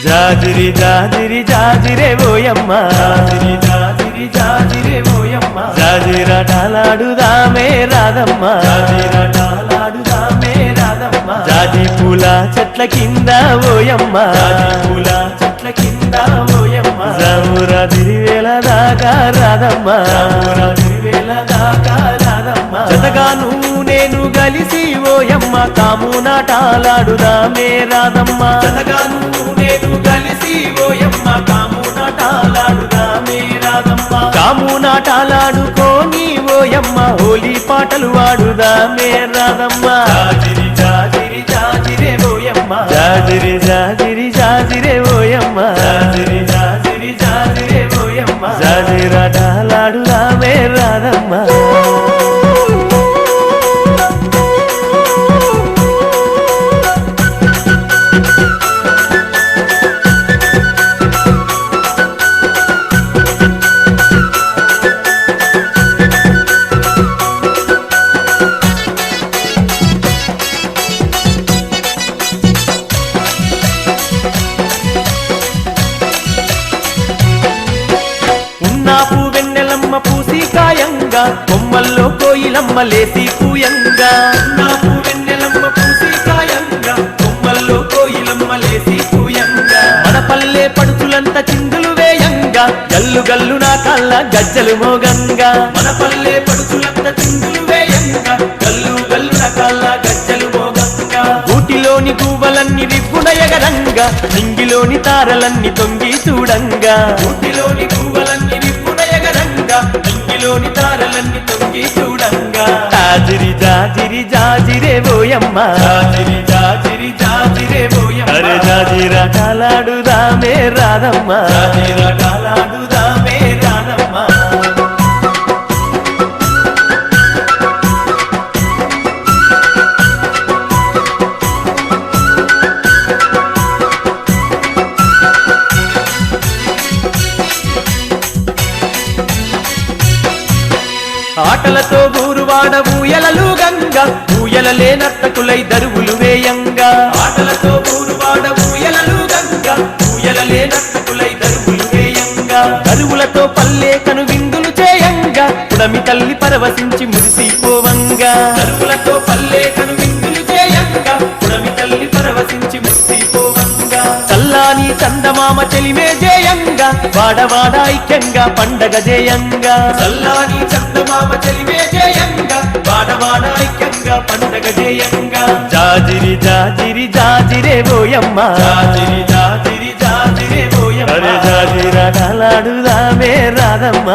జాజిరి జాజిరి జాజిరే ఓయమ్మ జాజిరి జాజిరి జాజిరే ఓయమ్మ జాజిరాటలాడుదామే రాధమ్మ జాజిరాటలాడుదామే రాధమ్మ జాజి పూల చెట్ల కింద ఓయమ్మ జాజి పూల చెట్ల కింద ఓయమ్మ జామురాత్రి వేళ దాకా రాధమ్మ జామురాత్రి వేళ దాకా రాధమ్మ జతగాను నేను కలిసి ఓయమ్మ కాము నాటాలాడుదామే రాధమ్మ జతగాను నేను కలిసి ఓయమ్మ కాము నాటాలాడుదామే రాధమ్మ కాము నాటాలాడుకోని ఓయమ్మ హోలీ పాటలు వాడుదామే రాధమ్మ జాజిరి జాజిరి జాజిరే ఓయమ్మ జాజిరి జాజిరి జాజిరే ఓయమ్మ జాజిరి జాజిరి జాజిరే ఓయమ్మ జాజిరాటలాడుదామే రాధమ్మ పూసి కాయంగా కొమ్మల్లో కోయిలమ్మ లేసి పూయంగా నాకు వెన్నెలమ్మ పూసి కాయంగా కొమ్మల్లో కోయిలమ్మ లేసి పూయంగా మన పల్లె పడుచులంత చిందులు వేయంగా గల్లు గల్లు నా కళ్ళ గజ్జలు మోగంగా మన పల్లె పడుచులంత చిందులు వేయంగా గల్లు గల్లు నా కళ్ళ గజ్జలు మోగంగా ఊటిలోని గువ్వలన్నీ రిప్పున ఎగరంగా నింగిలోని తారలన్నీ తొంగి చూడంగా ఊటిలోని గువ్వలన్నీ ఇంగిలోని తారలన్నీ తొంగి చూడంగా జాజిరి జాజిరి జాజిరే ఓయమ్మ జాజిరి జాజిరి జాజిరే ఓయమ్మ అరే జాజిరాటలాడుదామే రాధమ్మ జాజిరాటలాడుదామే రాధమ్మ ఆటలతో ఊరువాడ ఊయలలు గంగా ఊయలలే నర్తకులై దరువులు వేయంగా ఆటలతో ఊరువాడ ఊయలలు గంగా ఊయలలే నర్తకులై దరువులు వేయంగా దరువులతో పల్లె కను విందులు చేయంగా పుడమి తల్లి పరవశించి మురిసిపోవంగా దరువులతో పల్లె కను విందులు చేయంగా పుడమి తల్లి పరవశించి మురిసిపోవంగా చల్లాని చందమామ చెలిమే జేయంగా వాడవాడ ఐక్యంగా పండగ జేయంగా చల్లాని చందమామ చెలిమే జేయంగా వాడవాడ ఐక్యంగా పండగ జేయంగా జాజిరి జాజిరి జాజిరే ఓయమ్మ జాజిరి జాజిరి జాజిరే ఓయమ్మ అరే జాజిరాటలాడుదామే రాధమ్మ